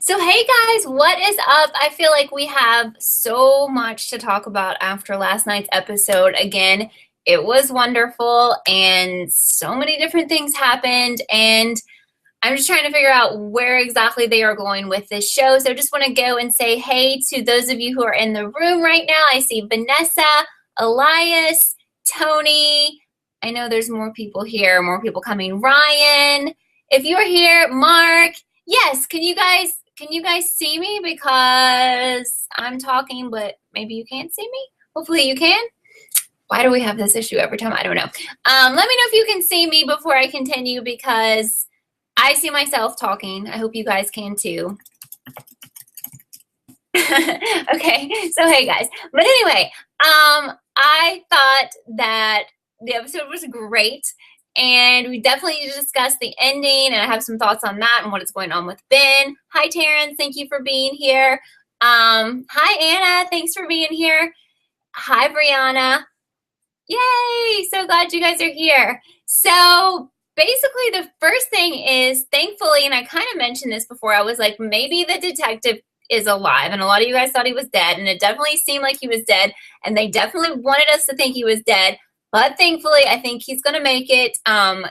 So, hey guys, what is up? I feel like we have so much to talk about after last night's episode. Again, it was wonderful and so many different things happened. And I'm just trying to figure out where exactly they are going with this show. So, just want to go and say hey to those of you who are in the room right now. I see Vanessa, Elias, Tony. I know there's more people here, more people coming. Ryan, if you're here, Mark. Yes, can you guys see me because I'm talking, but maybe you can't see me? Hopefully you can. Why do we have this issue every time? I don't know. Let me know if you can see me before I continue because I see myself talking. I hope you guys can too. Okay, so hey guys. But anyway, I thought that the episode was great. And we definitely need to discuss the ending, and I have some thoughts on that and what is going on with Ben. Hi, Terrence. Thank you for being here. Hi, Anna. Thanks for being here. Hi, Brianna. Yay! So glad you guys are here. So basically, the first thing is, thankfully, and I kind of mentioned this before, I was like, maybe the detective is alive, and a lot of you guys thought he was dead, and it definitely seemed like he was dead, and they definitely wanted us to think he was dead. But thankfully, I think he's going to make it. I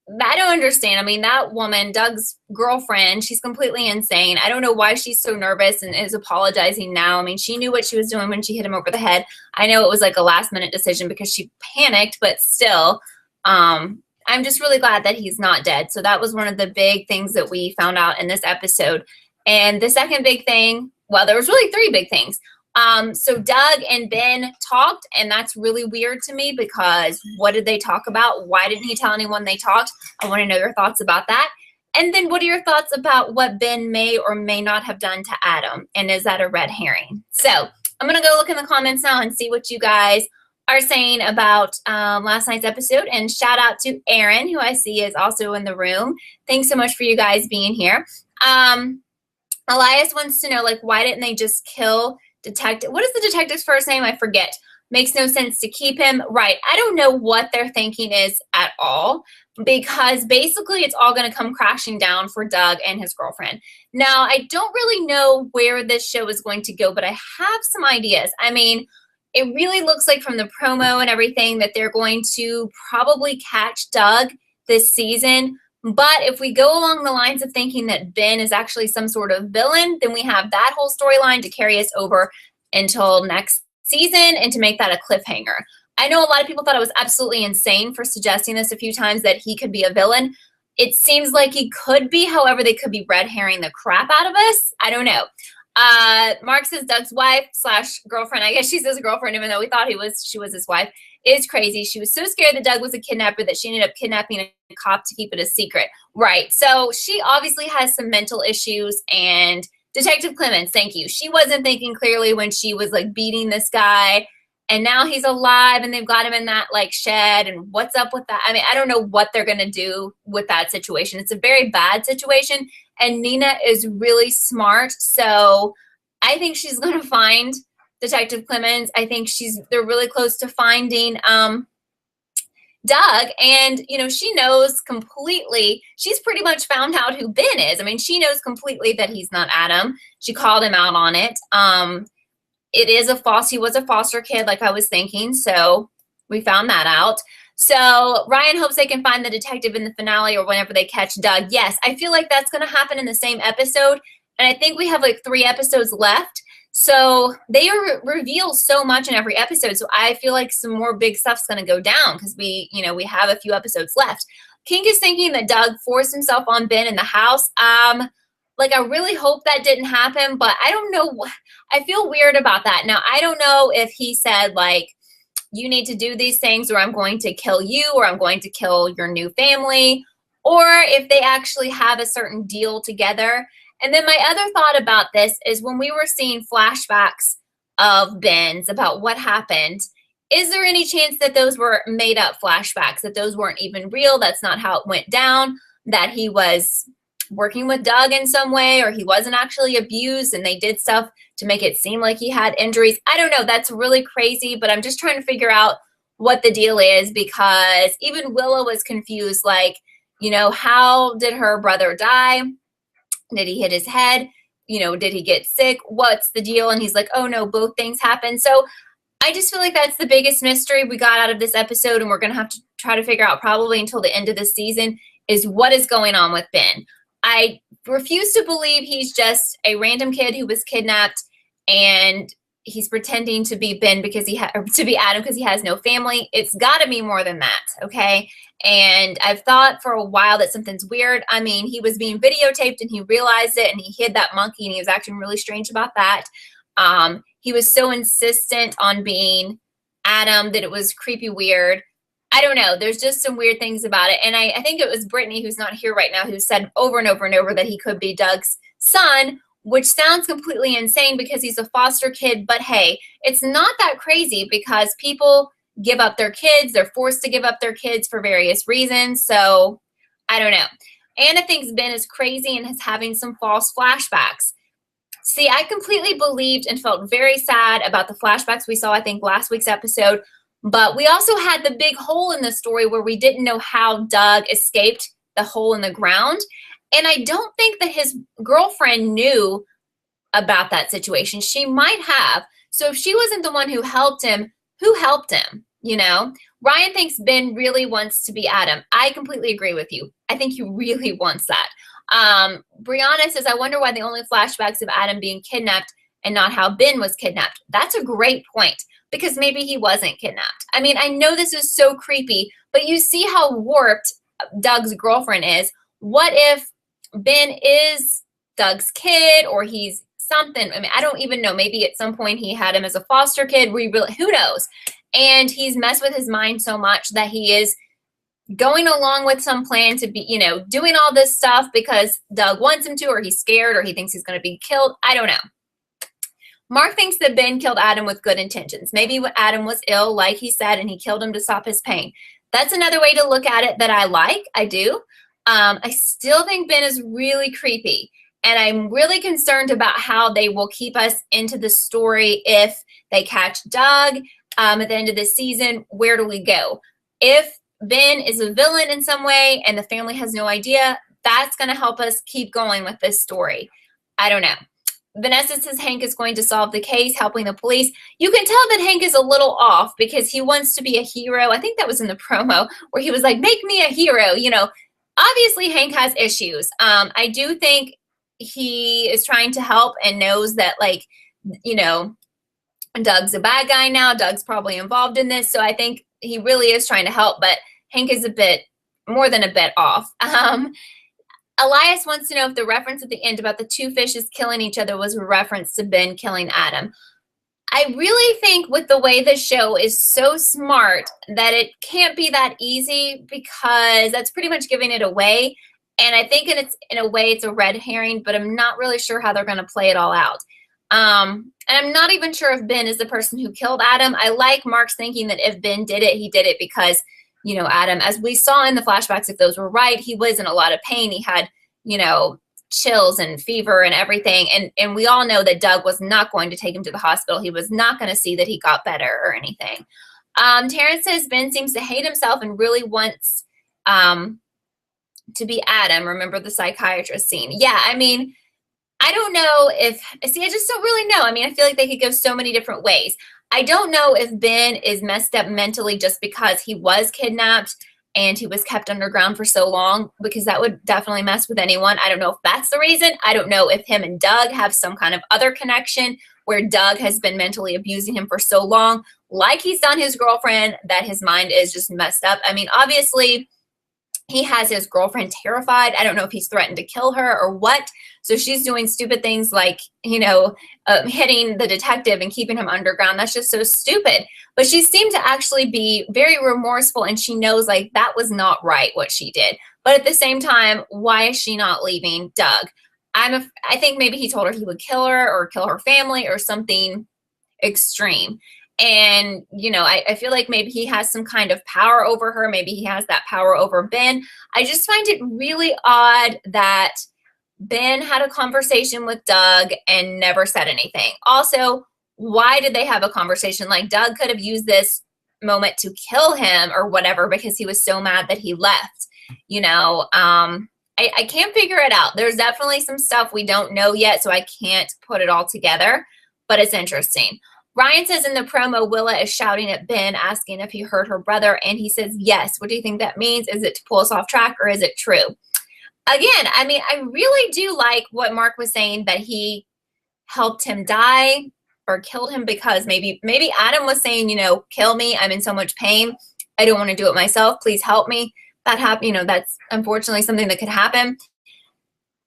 don't understand. I mean, that woman, Doug's girlfriend, she's completely insane. I don't know why she's so nervous and is apologizing now. I mean, she knew what she was doing when she hit him over the head. I know it was like a last-minute decision because she panicked, but still, I'm just really glad that he's not dead. So that was one of the big things that we found out in this episode. And the second big thing, well, there was really three big things. So Doug and Ben talked, and that's really weird to me because what did they talk about? Why didn't he tell anyone they talked? I want to know your thoughts about that. And then what are your thoughts about what Ben may or may not have done to Adam? And is that a red herring? So I'm going to go look in the comments now and see what you guys are saying about last night's episode. And shout out to Aaron, who I see is also in the room. Thanks so much for you guys being here. Elias wants to know, like, why didn't they just kill detective? What is the detective's first name? I forget. Makes no sense to keep him. Right. I don't know what their thinking is at all because basically it's all going to come crashing down for Doug and his girlfriend. Now, I don't really know where this show is going to go, but I have some ideas. I mean, it really looks like from the promo and everything that they're going to probably catch Doug this season. But if we go along the lines of thinking that Ben is actually some sort of villain, then we have that whole storyline to carry us over until next season and to make that a cliffhanger. I know a lot of people thought it was absolutely insane for suggesting this a few times that he could be a villain. It seems like he could be. However, they could be red herring the crap out of us. I don't know. Mark says Doug's wife / girlfriend. I guess she says girlfriend, even though we thought she was his wife. Is crazy. She was so scared that Doug was a kidnapper that she ended up kidnapping a cop to keep it a secret. Right. So she obviously has some mental issues. And Detective Clemens, thank you. She wasn't thinking clearly when she was like beating this guy. And now he's alive and they've got him in that like shed. And what's up with that? I mean, I don't know what they're going to do with that situation. It's a very bad situation. And Nina is really smart. So I think she's going to find Detective Clemens. I think they're really close to finding Doug. And, you know, she knows completely. She's pretty much found out who Ben is. I mean, she knows completely that he's not Adam. She called him out on it. He was a foster kid, like I was thinking. So we found that out. So Ryan hopes they can find the detective in the finale or whenever they catch Doug. Yes, I feel like that's going to happen in the same episode. And I think we have like 3 episodes left. So they reveal so much in every episode. So I feel like some more big stuff's going to go down because we have a few episodes left. King is thinking that Doug forced himself on Ben in the house. Like, I really hope that didn't happen, but I don't know. I feel weird about that. Now, I don't know if he said, like, you need to do these things or I'm going to kill you or I'm going to kill your new family, or if they actually have a certain deal together. And then my other thought about this is when we were seeing flashbacks of Ben's about what happened, is there any chance that those were made up flashbacks, that those weren't even real, that's not how it went down, that he was working with Doug in some way, or he wasn't actually abused and they did stuff to make it seem like he had injuries? I don't know. That's really crazy, but I'm just trying to figure out what the deal is because even Willow was confused. Like, you know, how did her brother die? Did he hit his head? Did he get sick? What's the deal? And he's like, oh no, both things happened. So I just feel like that's the biggest mystery we got out of this episode, and we're going to have to try to figure out probably until the end of the season is what is going on with Ben. I refuse to believe he's just a random kid who was kidnapped and he's pretending to be Ben because to be Adam because he has no family. It's got to be more than that, okay? And I've thought for a while that something's weird. I mean, he was being videotaped and he realized it and he hid that monkey and he was acting really strange about that. He was so insistent on being Adam that it was creepy weird. I don't know. There's just some weird things about it. And I think it was Brittany, who's not here right now, who said over and over and over that he could be Doug's son, which sounds completely insane because he's a foster kid. But hey, it's not that crazy because people give up their kids. They're forced to give up their kids for various reasons. So I don't know. Anna thinks Ben is crazy and is having some false flashbacks. See, I completely believed and felt very sad about the flashbacks we saw, I think, last week's episode. But we also had the big hole in the story where we didn't know how Doug escaped the hole in the ground. And I don't think that his girlfriend knew about that situation. She might have. So if she wasn't the one who helped him, who helped him? Ryan thinks Ben really wants to be Adam. I completely agree with you. I think he really wants that. Brianna says, I wonder why the only flashbacks of Adam being kidnapped and not how Ben was kidnapped. That's a great point, because maybe he wasn't kidnapped. I mean, I know this is so creepy, but you see how warped Doug's girlfriend is. What if Ben is Doug's kid, or he's something? I mean, I don't even know. Maybe at some point he had him as a foster kid. Who knows? And he's messed with his mind so much that he is going along with some plan to be, doing all this stuff because Doug wants him to, or he's scared, or he thinks he's going to be killed. I don't know. Mark thinks that Ben killed Adam with good intentions. Maybe Adam was ill, like he said, and he killed him to stop his pain. That's another way to look at it that I like. I do. I still think Ben is really creepy, and I'm really concerned about how they will keep us into the story if they catch Doug at the end of this season. Where do we go? If Ben is a villain in some way and the family has no idea, that's going to help us keep going with this story. I don't know. Vanessa says Hank is going to solve the case, helping the police. You can tell that Hank is a little off because he wants to be a hero. I think that was in the promo where he was like, make me a hero. Obviously Hank has issues. I do think he is trying to help and knows that, Doug's a bad guy now. Doug's probably involved in this. So I think he really is trying to help, but Hank is a bit more than a bit off. Elias wants to know if the reference at the end about the two fishes killing each other was a reference to Ben killing Adam. I really think with the way this show is so smart that it can't be that easy, because that's pretty much giving it away. And I think in a way it's a red herring, but I'm not really sure how they're going to play it all out. And I'm not even sure if Ben is the person who killed Adam. I like Mark's thinking that if Ben did it, he did it because, Adam, as we saw in the flashbacks, if those were right, he was in a lot of pain. He had, chills and fever and everything. And we all know that Doug was not going to take him to the hospital. He was not going to see that he got better or anything. Terrence says Ben seems to hate himself and really wants to be Adam. Remember the psychiatrist scene? Yeah, I mean, I don't know I just don't really know. I mean, I feel like they could go so many different ways. I don't know if Ben is messed up mentally just because he was kidnapped and he was kept underground for so long, because that would definitely mess with anyone. I don't know if that's the reason. I don't know if him and Doug have some kind of other connection where Doug has been mentally abusing him for so long, like he's done his girlfriend, that his mind is just messed up. I mean, obviously, he has his girlfriend terrified. I don't know if he's threatened to kill her or what. So she's doing stupid things like, hitting the detective and keeping him underground. That's just so stupid. But she seemed to actually be very remorseful, and she knows that was not right what she did. But at the same time, why is she not leaving Doug? I think maybe he told her he would kill her or kill her family or something extreme. And, I feel like maybe he has some kind of power over her. Maybe he has that power over Ben. I just find it really odd that Ben had a conversation with Doug and never said anything. Also, why did they have a conversation? Doug could have used this moment to kill him or whatever because he was so mad that he left. I I can't figure it out. There's definitely some stuff we don't know yet, so I can't put it all together, but it's interesting. Ryan says in the promo, Willa is shouting at Ben, asking if he heard her brother, and he says yes. What do you think that means? Is it to pull us off track, or is it true? Again, I mean, I really do like what Mark was saying, that he helped him die or killed him because maybe Adam was saying, you know, kill me. I'm in so much pain. I don't want to do it myself. Please help me. That happened, you know, that's unfortunately something that could happen.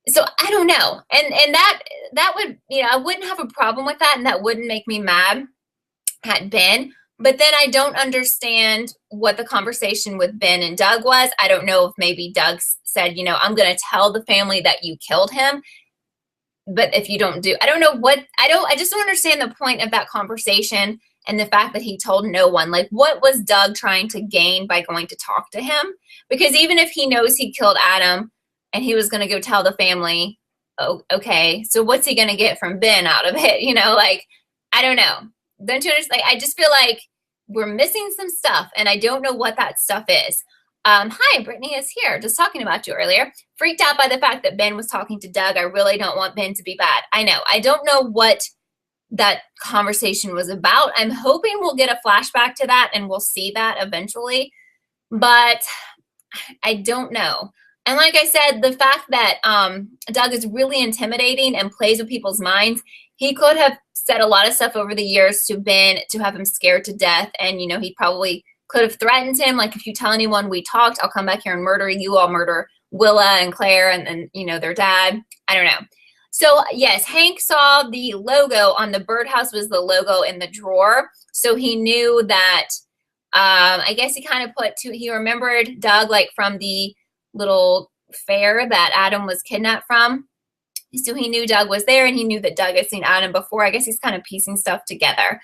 So I don't know. And that would, you know, I wouldn't have a problem with that, and that wouldn't make me mad at Ben. But then I don't understand what the conversation with Ben and Doug was. I don't know if maybe Doug said, you know, I'm going to tell the family that you killed him. But if you don't do, I don't know what, I just don't understand the point of that conversation and the fact that he told no one. Like, what was Doug trying to gain by going to talk to him? Because even if he knows he killed Adam and he was going to go tell the family, oh, okay, so what's he going to get from Ben out of it? You know, like, I don't know. Don't you understand? Like, I just feel like we're missing some stuff, and I don't know what that stuff is. Hi, Brittany is here. Just talking about you earlier. Freaked out by the fact that Ben was talking to Doug. I really don't want Ben to be bad. I know. I don't know what that conversation was about. I'm hoping we'll get a flashback to that and we'll see that eventually. But I don't know. And like I said, the fact that Doug is really intimidating and plays with people's minds, he could have said a lot of stuff over the years to Ben to have him scared to death. And, you know, he probably could have threatened him. Like, if you tell anyone we talked, I'll come back here and murder you. I'll murder Willa and Claire and you know, their dad. I don't know. So, yes, Hank saw the logo on the birdhouse was the logo in the drawer. So he knew that, I guess he kind of he remembered Doug, like, from the little fair that Adam was kidnapped from. So he knew Doug was there, and he knew that Doug had seen Adam before. I guess he's kind of piecing stuff together.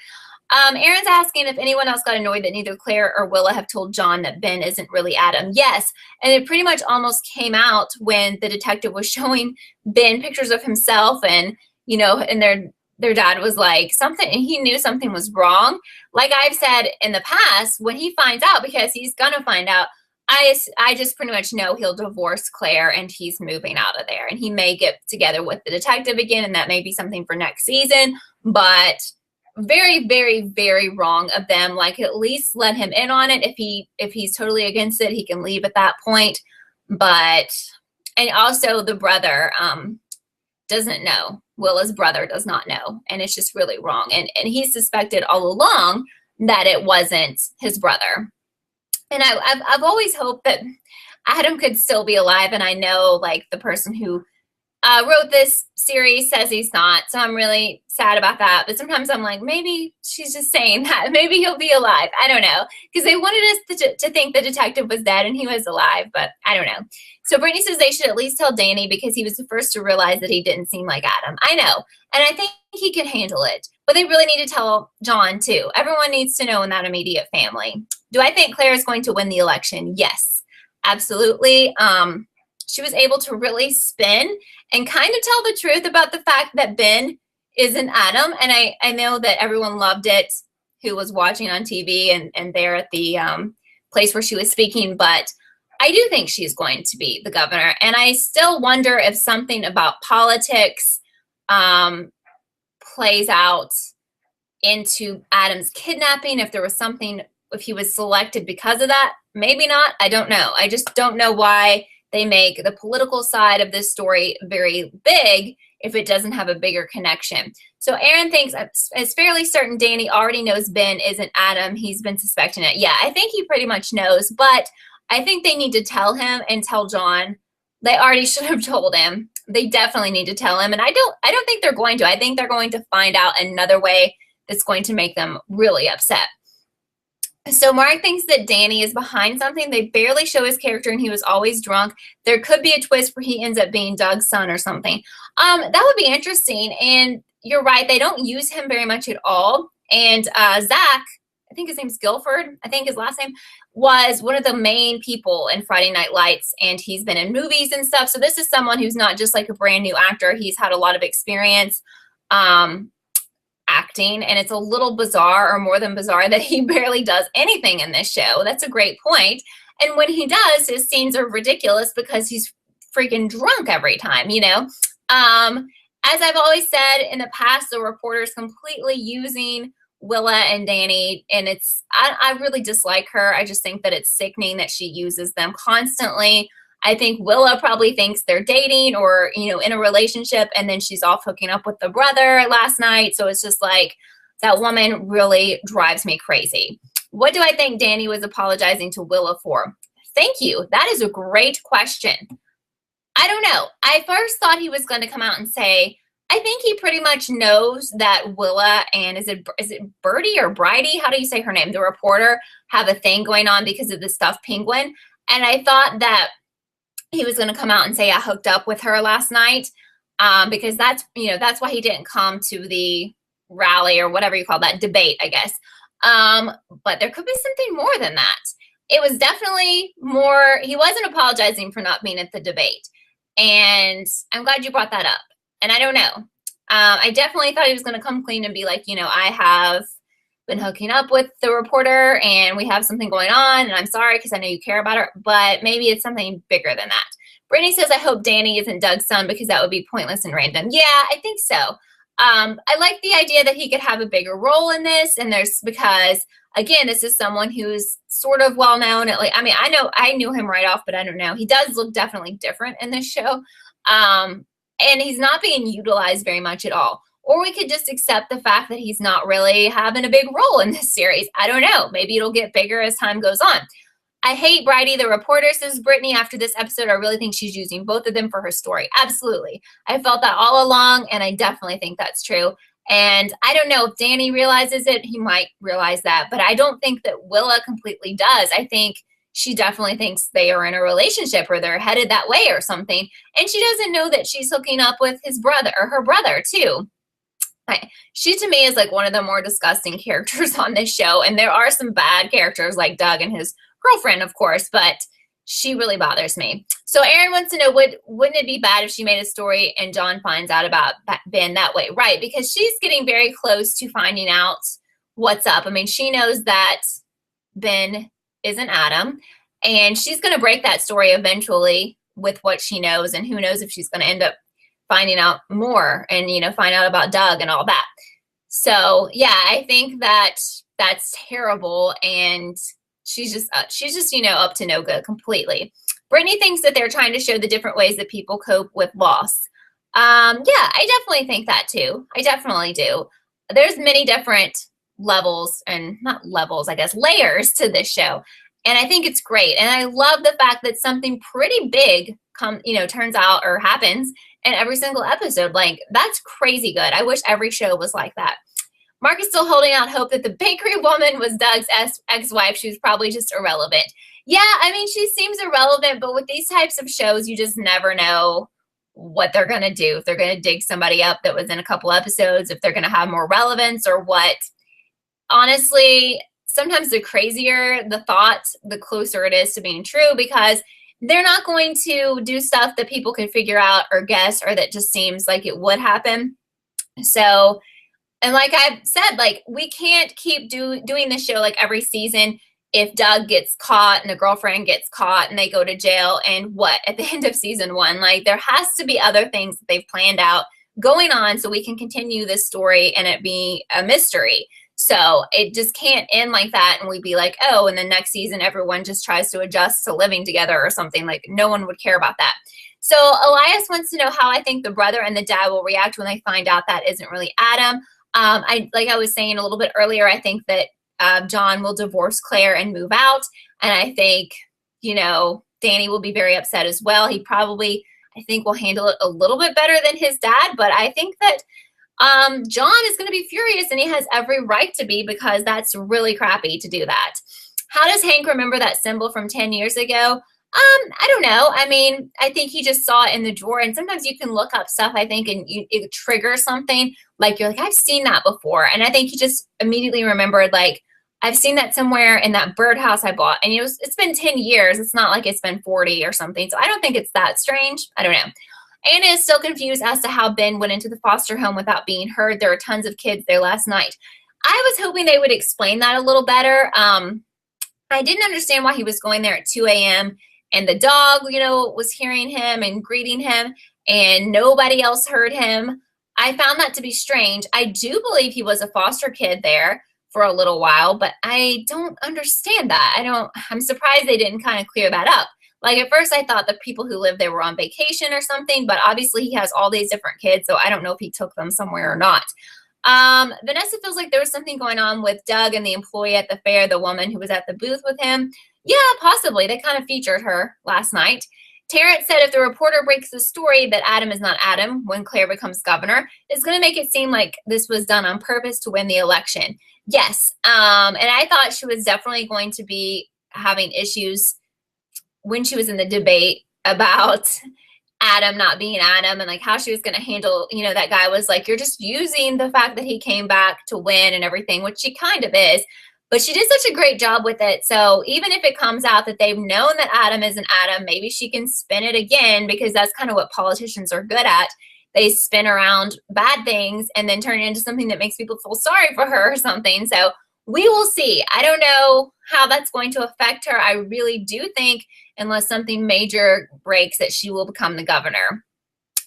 Aaron's asking if anyone else got annoyed that neither Claire or Willa have told John that Ben isn't really Adam. Yes, and it pretty much almost came out when the detective was showing Ben pictures of himself, and, you know, and their dad was like something, and he knew something was wrong. Like I've said in the past, when he finds out, because he's gonna find out, I just pretty much know he'll divorce Claire and he's moving out of there, and he may get together with the detective again, and that may be something for next season. But very, very, very wrong of them. Like, at least let him in on it. If he's totally against it, he can leave at that point. But, and also the brother doesn't know. Willa's brother does not know, and it's just really wrong. And he suspected all along that it wasn't his brother. And I've always hoped that Adam could still be alive, and I know, like, the person who wrote this series says he's not, so I'm really sad about that. But sometimes I'm like, maybe she's just saying that. Maybe he'll be alive. I don't know, because they wanted us to think the detective was dead and he was alive, but I don't know. So Brittany says they should at least tell Danny, because he was the first to realize that he didn't seem like Adam. I know, and I think he can handle it, but they really need to tell John too. Everyone needs to know in that immediate family. Do I think Claire is going to win the election? Yes, absolutely. She was able to really spin and kind of tell the truth about the fact that Ben isn't Adam. And I know that everyone loved it who was watching on TV and there at the place where she was speaking. But I do think she's going to be the governor. And I still wonder if something about politics plays out into Adam's kidnapping, if there was something, if he was selected because of that. Maybe not. I don't know. I just don't know why they make the political side of this story very big if it doesn't have a bigger connection. So Aaron thinks it's fairly certain Danny already knows Ben isn't Adam. He's been suspecting it. Yeah, I think he pretty much knows, but I think they need to tell him and tell John. They already should have told him. They definitely need to tell him. And I don't think they're going to. I think they're going to find out another way that's going to make them really upset. So Mark thinks that Danny is behind something. They barely show his character, and he was always drunk. There could be a twist where he ends up being Doug's son or something. That would be interesting. And you're right, they don't use him very much at all. And Zach, I think his name's Guilford, I think his last name, was one of the main people in Friday Night Lights, and he's been in movies and stuff. So this is someone who's not just like a brand new actor. He's had a lot of experience acting, and it's a little bizarre, or more than bizarre, that he barely does anything in this show. That's a great point. And when he does, his scenes are ridiculous because he's freaking drunk every time, you know? As I've always said in the past, the reporter's completely using Willa and Danny, and I really dislike her. I just think that it's sickening that she uses them constantly. I think Willa probably thinks they're dating or, you know, in a relationship, and then she's off hooking up with the brother last night. So it's just like, that woman really drives me crazy. What do I think Danny was apologizing to Willa for? Thank you. That is a great question. I don't know. I first thought he was going to come out and say, I think he pretty much knows that Willa and is it Birdie or Bridie? How do you say her name? The reporter have a thing going on because of the stuffed penguin. And I thought that he was going to come out and say I hooked up with her last night, because that's, you know, that's why he didn't come to the rally or whatever you call that, debate, I guess. But there could be something more than that. It was definitely more, he wasn't apologizing for not being at the debate. And I'm glad you brought that up. And I don't know. I definitely thought he was going to come clean and be like, you know, I have been hooking up with the reporter and we have something going on and I'm sorry because I know you care about her, but maybe it's something bigger than that. Brittany says, I hope Danny isn't Doug's son because that would be pointless and random. Yeah, I think so. I like the idea that he could have a bigger role in this, and there's, because again, this is someone who's sort of well known. At, like, I mean, I knew him right off, but I don't know. He does look definitely different in this show, and he's not being utilized very much at all. Or we could just accept the fact that he's not really having a big role in this series. I don't know. Maybe it'll get bigger as time goes on. I hate Bridie, the reporter, says Brittany. After this episode, I really think she's using both of them for her story. Absolutely. I felt that all along, and I definitely think that's true. And I don't know if Danny realizes it. He might realize that, but I don't think that Willa completely does. I think she definitely thinks they are in a relationship or they're headed that way or something. And she doesn't know that she's hooking up with his brother or her brother too. She, to me, is like one of the more disgusting characters on this show. And there are some bad characters like Doug and his girlfriend, of course, but she really bothers me. So Aaron wants to know, wouldn't it be bad if she made a story and John finds out about Ben that way? Right, because she's getting very close to finding out what's up. I mean, she knows that Ben isn't Adam, and she's going to break that story eventually with what she knows, and who knows if she's going to end up finding out more and, you know, find out about Doug and all that. So yeah, I think that that's terrible, and she's just, you know, up to no good completely. Brittany thinks that they're trying to show the different ways that people cope with loss. Yeah, I definitely think that too. I definitely do. There's many different levels, and not levels, I guess, layers to this show. And I think it's great. And I love the fact that something pretty big turns out or happens in every single episode. Like, that's crazy good. I wish every show was like that. Mark is still holding out hope that the bakery woman was Doug's ex-wife. She was probably just irrelevant. Yeah, I mean, she seems irrelevant, but with these types of shows, you just never know what they're going to do. If they're going to dig somebody up that was in a couple episodes, if they're going to have more relevance or what. Honestly, sometimes the crazier the thought, the closer it is to being true, because they're not going to do stuff that people can figure out or guess, or that just seems like it would happen. So, and like I've said, like, we can't keep doing this show like every season. If Doug gets caught and the girlfriend gets caught and they go to jail, and what at the end of season 1, like, there has to be other things that they've planned out going on so we can continue this story and it be a mystery. So it just can't end like that and we'd be like, oh, and the next season everyone just tries to adjust to living together or something. Like, no one would care about that. So Elias wants to know how I think the brother and the dad will react when they find out that isn't really Adam. Like I was saying a little bit earlier, I think that John will divorce Claire and move out. And I think, you know, Danny will be very upset as well. He probably, I think, will handle it a little bit better than his dad. But I think that John is going to be furious, and he has every right to be, because that's really crappy to do that. How does Hank remember that symbol from 10 years ago? I don't know. I mean, I think he just saw it in the drawer, and sometimes you can look up stuff, I think, and it triggers something. Like, you're like, I've seen that before. And I think he just immediately remembered, like, I've seen that somewhere in that birdhouse I bought. And it's been 10 years. It's not like it's been 40 or something. So I don't think it's that strange. I don't know. Anna is still confused as to how Ben went into the foster home without being heard. There were tons of kids there last night. I was hoping they would explain that a little better. I didn't understand why he was going there at 2 a.m. and the dog, was hearing him and greeting him, and nobody else heard him. I found that to be strange. I do believe he was a foster kid there for a little while, but I don't understand that. I'm surprised they didn't kind of clear that up. Like at first I thought the people who lived there were on vacation or something, but obviously he has all these different kids, so I don't know if he took them somewhere or not. Vanessa feels like there was something going on with Doug and the employee at the fair, the woman who was at the booth with him. Yeah, possibly. They kind of featured her last night. Tarrant said if the reporter breaks the story that Adam is not Adam when Claire becomes governor, it's going to make it seem like this was done on purpose to win the election. Yes, and I thought she was definitely going to be having issues when she was in the debate about Adam not being Adam and like how she was going to handle, that guy was like, you're just using the fact that he came back to win and everything, which she kind of is. But she did such a great job with it. So even if it comes out that they've known that Adam isn't Adam, maybe she can spin it again, because that's kind of what politicians are good at. They spin around bad things and then turn it into something that makes people feel sorry for her or something. So we will see. I don't know how that's going to affect her. I really do think, unless something major breaks, that she will become the governor.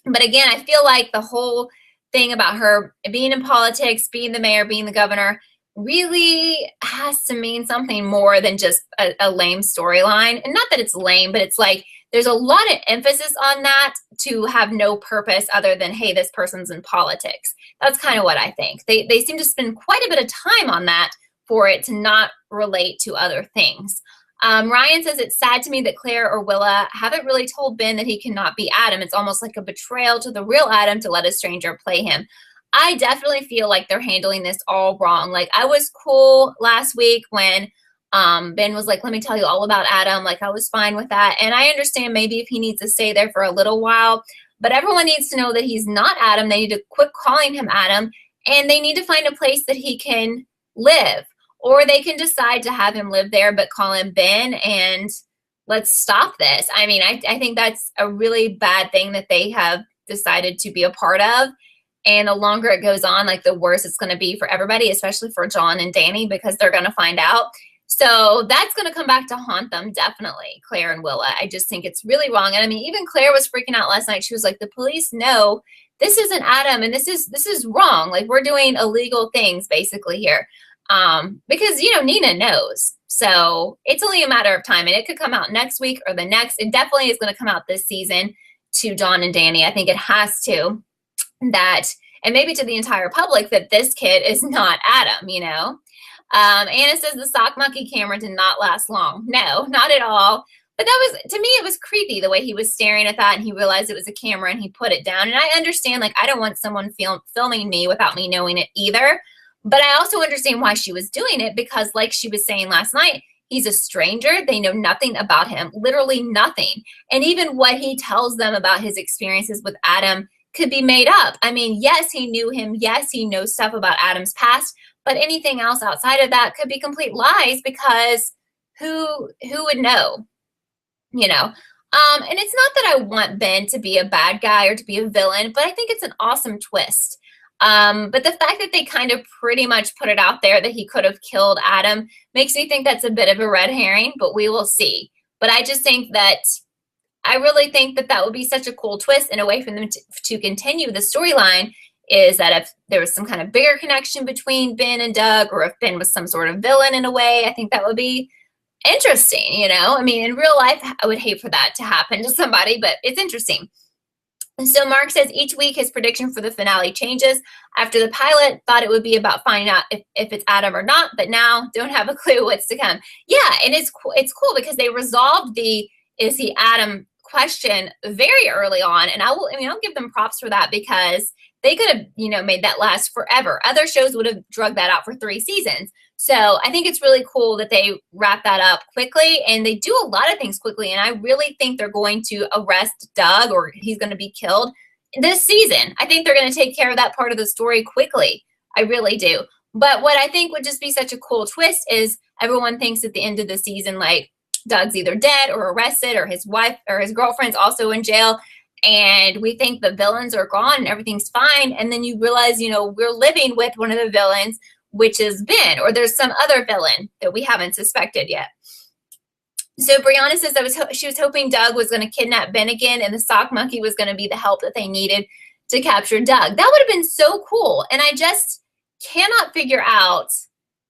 But again, I feel like the whole thing about her being in politics, being the mayor, being the governor, really has to mean something more than just a lame storyline. And not that it's lame, but it's like there's a lot of emphasis on that to have no purpose other than, hey, this person's in politics. That's kind of what I think. They seem to spend quite a bit of time on that for it to not relate to other things. Ryan says it's sad to me that Claire or Willa haven't really told Ben that he cannot be Adam. It's almost like a betrayal to the real Adam to let a stranger play him. I definitely feel like they're handling this all wrong. Like, I was cool last week when Ben was like, let me tell you all about Adam. Like, I was fine with that. And I understand maybe if he needs to stay there for a little while, but everyone needs to know that he's not Adam. They need to quit calling him Adam, and they need to find a place that he can live. Or they can decide to have him live there but call him Ben, and let's stop this. I mean, I think that's a really bad thing that they have decided to be a part of. And the longer it goes on, like, the worse it's going to be for everybody, especially for John and Danny, because they're going to find out. So that's going to come back to haunt them, definitely, Claire and Willa. I just think it's really wrong. And I mean, even Claire was freaking out last night. She was like, the police know this isn't Adam, and this is wrong. Like, we're doing illegal things basically here. Because, Nina knows. So it's only a matter of time, and it could come out next week or the next. It definitely is going to come out this season to John and Danny. I think it has to. And maybe to the entire public, that this kid is not Adam, Anna says the sock monkey camera did not last long. No, not at all. But that was, to me, it was creepy the way he was staring at that, and he realized it was a camera and he put it down. And I understand, like, I don't want someone filming me without me knowing it either. But I also understand why she was doing it, because like she was saying last night, he's a stranger. They know nothing about him, literally nothing. And even what he tells them about his experiences with Adam could be made up. I mean, yes, he knew him. Yes, he knows stuff about Adam's past, but anything else outside of that could be complete lies, because who would know, And it's not that I want Ben to be a bad guy or to be a villain, but I think it's an awesome twist. But the fact that they kind of pretty much put it out there that he could have killed Adam makes me think that's a bit of a red herring, but we will see. But I really think that would be such a cool twist, and a way for them to continue the storyline is that if there was some kind of bigger connection between Ben and Doug, or if Ben was some sort of villain in a way, I think that would be interesting, I mean, in real life, I would hate for that to happen to somebody, but it's interesting. And so Mark says each week his prediction for the finale changes. After the pilot, thought it would be about finding out if it's Adam or not, but now don't have a clue what's to come. Yeah, and it's cool because they resolved the is he Adam question very early on, and I'll give them props for that, because they could have made that last forever. Other shows would have drugged that out for 3 seasons. So I think it's really cool that they wrap that up quickly, and they do a lot of things quickly. And I really think they're going to arrest Doug, or he's going to be killed this season. I think they're going to take care of that part of the story quickly. I really do. But what I think would just be such a cool twist is everyone thinks at the end of the season, like, Doug's either dead or arrested, or his wife or his girlfriend's also in jail. And we think the villains are gone and everything's fine. And then you realize, we're living with one of the villains, which is Ben, or there's some other villain that we haven't suspected yet. So Brianna says she was hoping Doug was going to kidnap Ben again, and the sock monkey was going to be the help that they needed to capture Doug. That would have been so cool. And I just cannot figure out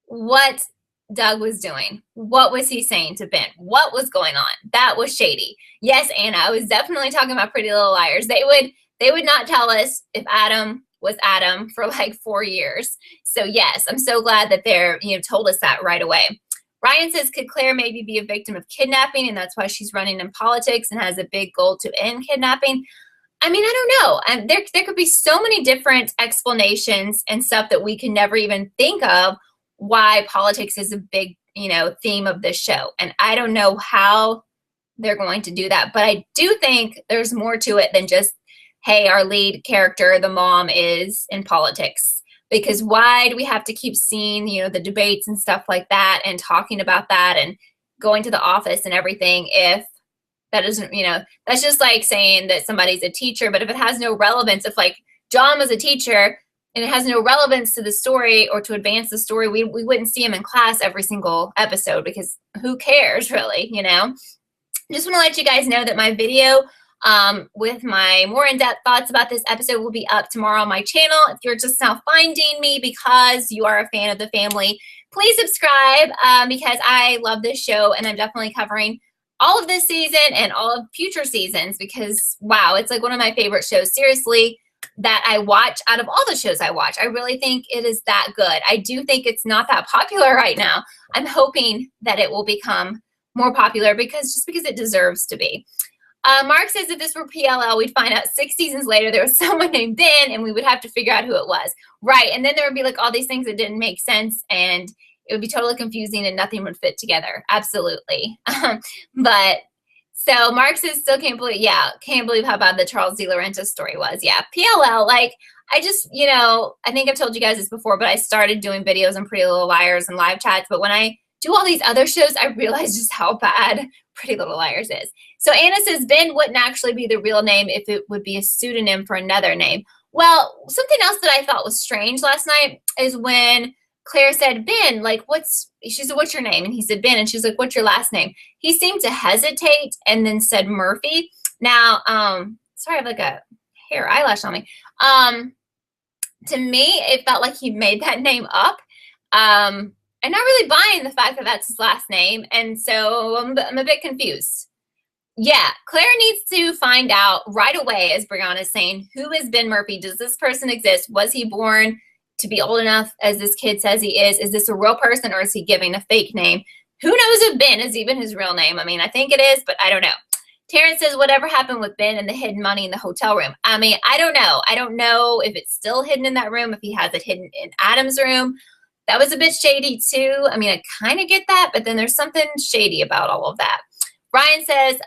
what Doug was doing. What was he saying to Ben? What was going on? That was shady. Yes, Anna, I was definitely talking about Pretty Little Liars. They would not tell us if Adam was Adam for like 4 years. So yes, I'm so glad that they're, told us that right away. Ryan says, could Claire maybe be a victim of kidnapping, and that's why she's running in politics and has a big goal to end kidnapping? I mean, I don't know. And there could be so many different explanations and stuff that we can never even think of why politics is a big, theme of this show. And I don't know how they're going to do that. But I do think there's more to it than just, hey, our lead character, the mom, is in politics. Because why do we have to keep seeing, the debates and stuff like that and talking about that and going to the office and everything if that isn't, that's just like saying that somebody's a teacher. But if it has no relevance, if like John was a teacher and it has no relevance to the story or to advance the story, we wouldn't see him in class every single episode because who cares really, Just want to let you guys know that my video with my more in-depth thoughts about this episode will be up tomorrow on my channel. If you're just now finding me because you are a fan of the family, please subscribe because I love this show and I'm definitely covering all of this season and all of future seasons because, wow, it's like one of my favorite shows, seriously, that I watch out of all the shows I watch. I really think it is that good. I do think it's not that popular right now. I'm hoping that it will become more popular because it deserves to be. Mark says if this were PLL, we'd find out 6 seasons later there was someone named Ben and we would have to figure out who it was. Right, and then there would be like all these things that didn't make sense and it would be totally confusing and nothing would fit together. Absolutely. But so Mark says still can't believe how bad the Charles De Laurentiis story was. Yeah, PLL, like I just, I think I've told you guys this before, but I started doing videos on Pretty Little Liars and live chats. But when I do all these other shows, I realize just how bad Pretty Little Liars is. So Anna says Ben wouldn't actually be the real name if it would be a pseudonym for another name. Well, something else that I thought was strange last night is when Claire said, Ben, like, she said, what's your name? And he said, Ben. And she's like, what's your last name? He seemed to hesitate and then said Murphy. Now, sorry, I have like a eyelash on me. To me, it felt like he made that name up. I'm not really buying the fact that that's his last name. And so I'm a bit confused. Yeah, Claire needs to find out right away, as Brianna is saying, who is Ben Murphy? Does this person exist? Was he born to be old enough as this kid says he is? Is this a real person or is he giving a fake name? Who knows if Ben is even his real name? I mean, I think it is, but I don't know. Terrence says, whatever happened with Ben and the hidden money in the hotel room? I mean, I don't know. I don't know if it's still hidden in that room, if he has it hidden in Adam's room. That was a bit shady too. I mean, I kind of get that, but then there's something shady about all of that. Ryan says,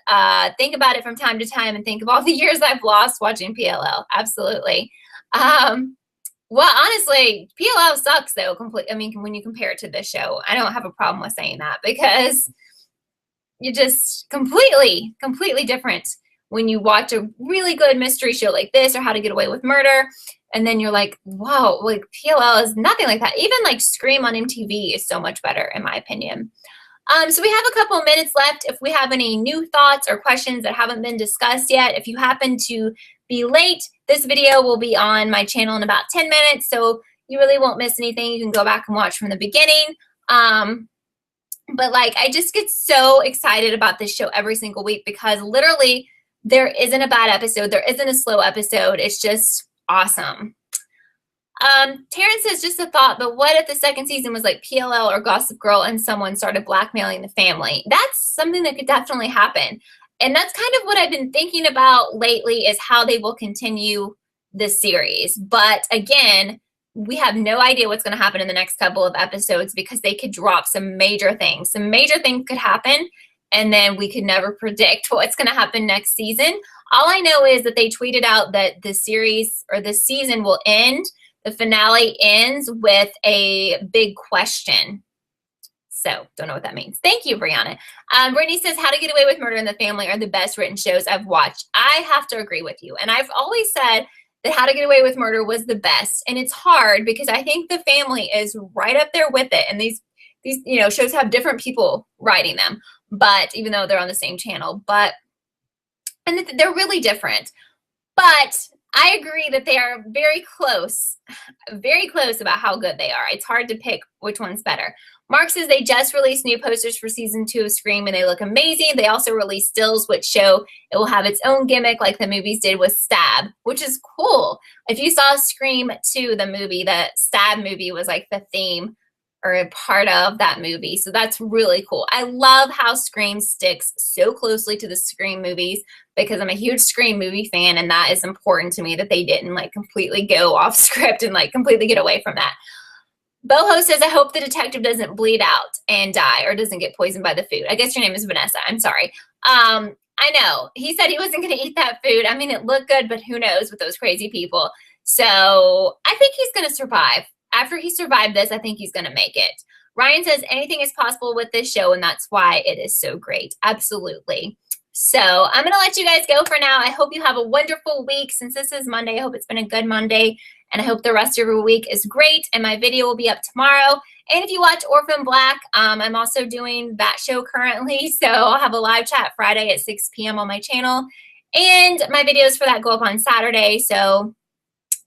think about it from time to time and think of all the years I've lost watching PLL. Absolutely. Well, honestly, PLL sucks though. I mean, when you compare it to this show, I don't have a problem with saying that because you're just completely different when you watch a really good mystery show like this or How to Get Away with Murder. And then you're like, wow, like PLL is nothing like that. Even like Scream on MTV is so much better in my opinion. So we have a couple of minutes left. If we have any new thoughts or questions that haven't been discussed yet, if you happen to be late, this video will be on my channel in about 10 minutes. So you really won't miss anything. You can go back and watch from the beginning. But like, I just get so excited about this show every single week because literally there isn't a bad episode. There isn't a slow episode. It's just awesome. Terrence says, just a thought, but what if the second season was like PLL or Gossip Girl and someone started blackmailing the family? That's something that could definitely happen. And that's kind of what I've been thinking about lately is how they will continue this series. But again, we have no idea what's going to happen in the next couple of episodes because they could drop some major things. Some major things could happen, and then we could never predict what's going to happen next season. All I know is that they tweeted out that the series or the season will end. The finale ends with a big question. So, don't know what that means. Thank you, Brianna. Brittany says, How to Get Away with Murder in the Family are the best written shows I've watched. I have to agree with you. And I've always said that How to Get Away with Murder was the best. And it's hard because I think The Family is right up there with it. And these shows have different people writing them. but even though they're on the same channel, and they're really different. But I agree that they are very close about how good they are. It's hard to pick which one's better. Mark says they just released new posters for season 2 of Scream and they look amazing. They also released stills which show it will have its own gimmick like the movies did with Stab, which is cool. If you saw Scream 2, the movie, the Stab movie was like the theme or a part of that movie. So that's really cool. I love how Scream sticks so closely to the Scream movies because I'm a huge Scream movie fan, and that is important to me that they didn't like completely go off script and like completely get away from that. Boho says, I hope the detective doesn't bleed out and die or doesn't get poisoned by the food. I guess your name is Vanessa. I'm sorry. I know. He said he wasn't going to eat that food. I mean, it looked good, but who knows with those crazy people. So I think he's going to survive. After he survived this, I think he's going to make it. Ryan says, anything is possible with this show, and that's why it is so great. Absolutely. So I'm going to let you guys go for now. I hope you have a wonderful week. Since this is Monday, I hope it's been a good Monday, and I hope the rest of your week is great, and my video will be up tomorrow. And if you watch Orphan Black, I'm also doing that show currently, so I'll have a live chat Friday at 6 p.m. on my channel, and my videos for that go up on Saturday, so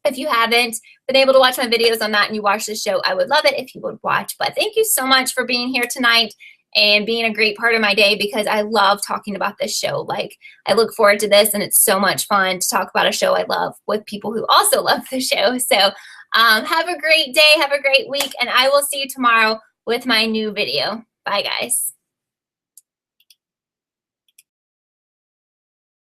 if you haven't been able to watch my videos on that and you watch the show, I would love it if you would watch. But thank you so much for being here tonight and being a great part of my day because I love talking about this show. Like, I look forward to this, and it's so much fun to talk about a show I love with people who also love the show. So have a great day, have a great week, and I will see you tomorrow with my new video. Bye, guys.